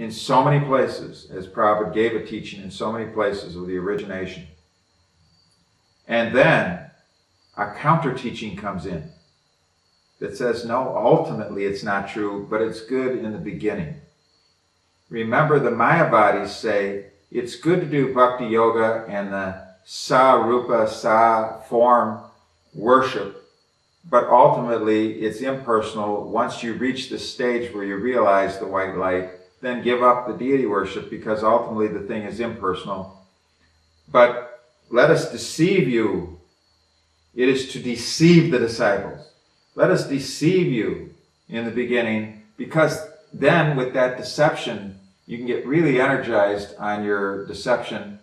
in so many places, as Prabhupada gave a teaching in so many places of the origination. And then a counter teaching comes in that says, no, ultimately it's not true, but it's good in the beginning. Remember, the Mayavadis say it's good to do bhakti yoga and the sa-rupa, sa-form worship, but ultimately it's impersonal. Once you reach the stage where you realize the white light, then give up the deity worship, because ultimately the thing is impersonal. But let us deceive you. It is to deceive the disciples. Let us deceive you in the beginning, because then with that deception, you can get really energized on your deception.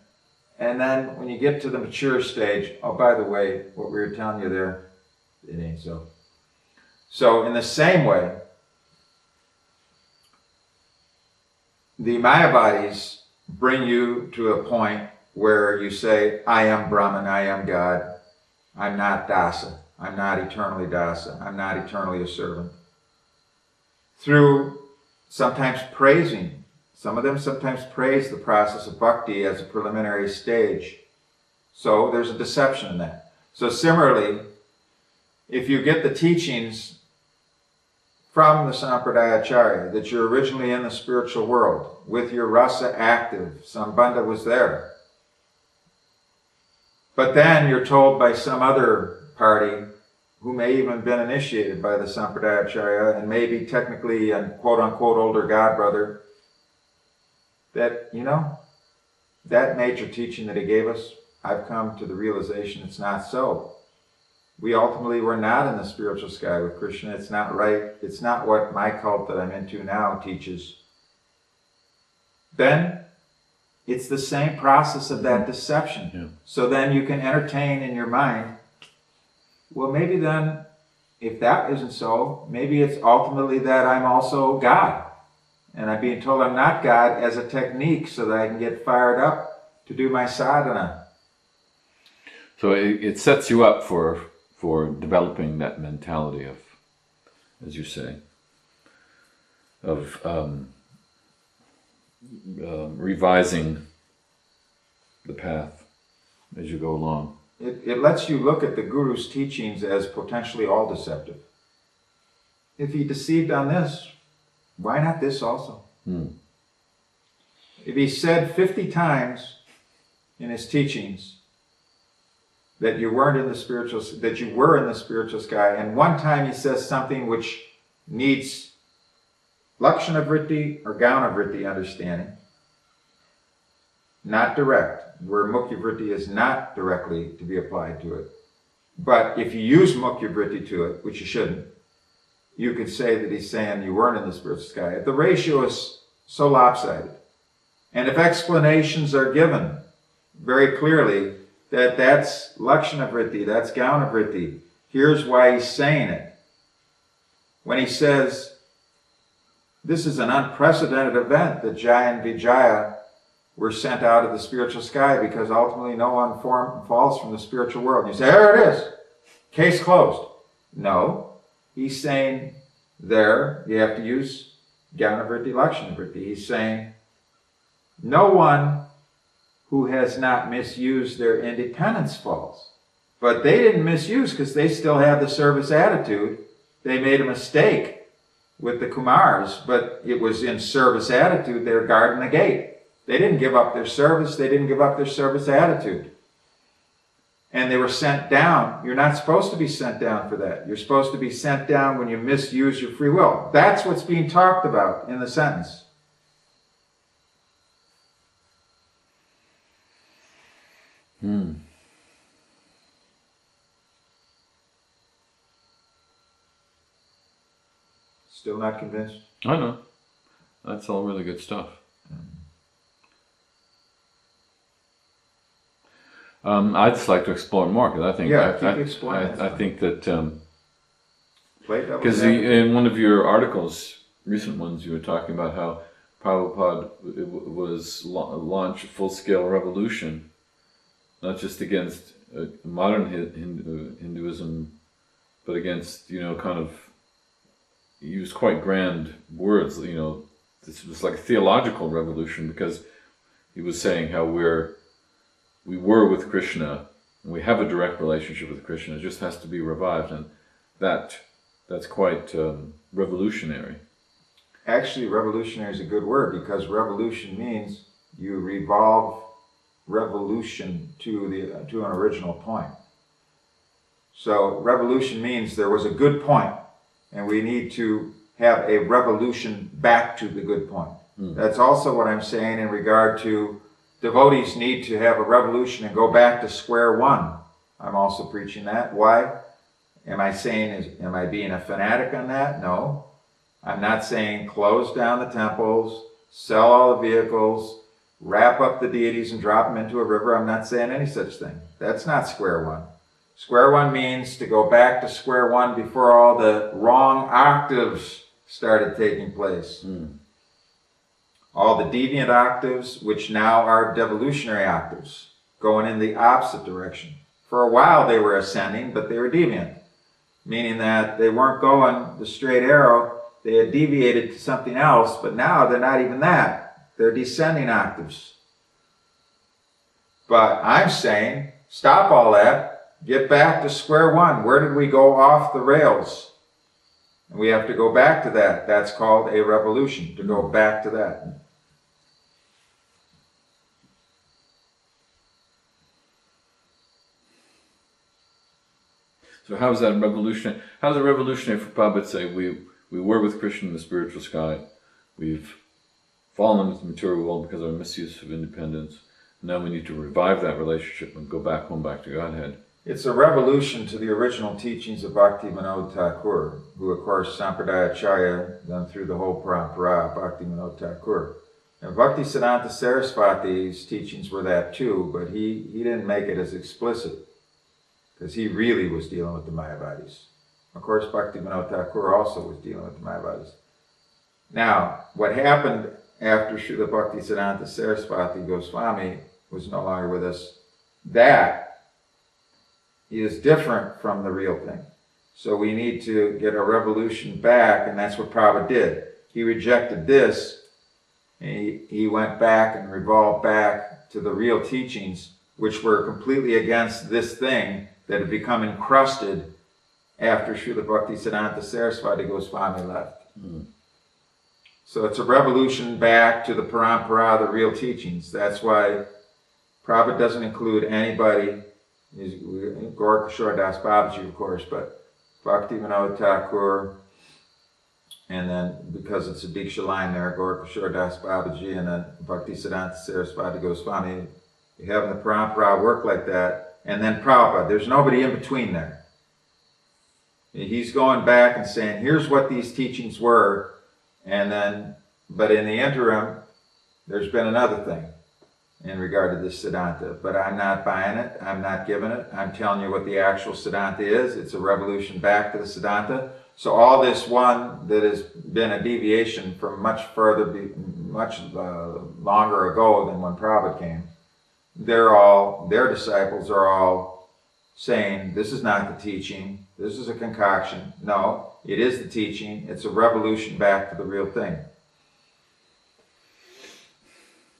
And then when you get to the mature stage, oh, by the way, what we were telling you there, it ain't so. So in the same way, the Mayavadis bring you to a point where you say, I am Brahman, I am God, I'm not dasa, I'm not eternally dasa, I'm not eternally a servant. Through sometimes praising, some of them sometimes praise the process of bhakti as a preliminary stage. So there's a deception in that. So similarly, if you get the teachings from the Sampradaya-acharya that you're originally in the spiritual world, with your rasa active, Sambandha was there. But then you're told by some other party, who may even have been initiated by the Sampradaya-acharya, and maybe technically a quote-unquote older godbrother, that, you know, that major teaching that he gave us, I've come to the realization it's not so. We ultimately were not in the spiritual sky with Krishna. It's not right. It's not what my cult that I'm into now teaches. Then it's the same process of that deception. Yeah. So then you can entertain in your mind, well, maybe then, if that isn't so, maybe it's ultimately that I'm also God. And I'm being told I'm not God as a technique so that I can get fired up to do my sadhana. So it sets you up for developing that mentality of, as you say, of revising the path as you go along. It lets you look at the Guru's teachings as potentially all deceptive. If he deceived on this, why not this also? If he said 50 times in his teachings that you weren't in the spiritual, that you were in the spiritual sky, and one time he says something which needs laksana-vritti or gauna-vritti understanding, not direct, where mukhya-vritti is not directly to be applied to it. But if you use mukhya-vritti to it, which you shouldn't, you could say that he's saying you weren't in the spiritual sky. If the ratio is so lopsided, and if explanations are given very clearly that that's laksana-vritti, that's gauna-vritti, here's why he's saying it. When he says, this is an unprecedented event that Jaya and Vijaya were sent out of the spiritual sky because ultimately no one falls from the spiritual world. And you say, there it is, case closed. No, he's saying there you have to use gauna-vritti, laksana-vritti. He's saying no one who has not misused their independence falls. But they didn't misuse because they still had the service attitude. They made a mistake with the Kumars, but it was in service attitude. They were guarding the gate. They didn't give up their service. They didn't give up their service attitude. And they were sent down. You're not supposed to be sent down for that. You're supposed to be sent down when you misuse your free will. That's what's being talked about in the sentence. Still not convinced? I know. That's all really good stuff. I'd just like to explore more, because I think I think that because in one of your articles, recent ones, you were talking about how Prabhupada was launched a full-scale revolution, not just against modern Hinduism, but against, kind of, he used quite grand words, this was like a theological revolution, because he was saying how we were with Krishna, and we have a direct relationship with Krishna. It just has to be revived, and that's quite revolutionary. Actually, revolutionary is a good word, because revolution means you revolve revolution to an original point. So revolution means there was a good point, and we need to have a revolution back to the good point. That's also what I'm saying in regard to devotees need to have a revolution and go back to square one. I'm also preaching that. Why? Am I being a fanatic on that? No. I'm not saying close down the temples, sell all the vehicles, wrap up the deities and drop them into a river. I'm not saying any such thing. That's not square one. Square one means to go back to square one before all the wrong octaves started taking place. All the deviant octaves, which now are devolutionary octaves, going in the opposite direction. For a while they were ascending, but they were deviant, meaning that they weren't going the straight arrow. They had deviated to something else, but now they're not even that. They're descending octaves. But I'm saying, stop all that, get back to square one. Where did we go off the rails? And we have to go back to that. That's called a revolution, to go back to that. So how is that revolutionary? How is it revolutionary for Prabhupada to say we were with Krishna in the spiritual sky, we've fallen into the material world because of our misuse of independence, now we need to revive that relationship and go back home, back to Godhead? It's a revolution to the original teachings of Bhakti Vinod Thakur, who of course Sampradayacharya done through the whole parampara, Bhakti Vinod Thakur. And Bhakti Siddhanta Saraswati's teachings were that too, but he didn't make it as explicit, because he really was dealing with the Mayavadis. Of course, Bhakti Vinod Thakur also was dealing with the Mayavadis. Now, what happened after Srila Bhakti Siddhanta Saraswati Goswami was no longer with us, that is different from the real thing. So we need to get a revolution back, and that's what Prabhupada did. He rejected this, and he went back and revolved back to the real teachings, which were completely against this thing that had become encrusted after Srila Bhakti Siddhanta Saraswati Goswami left. So it's a revolution back to the parampara, the real teachings. That's why Prabhupada doesn't include anybody, Gaura Das Babaji, of course, but Bhakti Vinod Thakur, and then because it's a Diksha line there, Gaura Das Babaji, and then Bhakti Siddhanta Saraswati Goswami. You have the parampara work like that, and then Prabhupada. There's nobody in between there. He's going back and saying, here's what these teachings were, and then, but in the interim, there's been another thing in regard to this Siddhanta, but I'm not buying it, I'm not giving it, I'm telling you what the actual Siddhanta is. It's a revolution back to the Siddhanta. So all this one that has been a deviation from much longer ago than when Prabhupada came, their disciples are all saying, this is not the teaching, this is a concoction. No, it is the teaching, it's a revolution back to the real thing.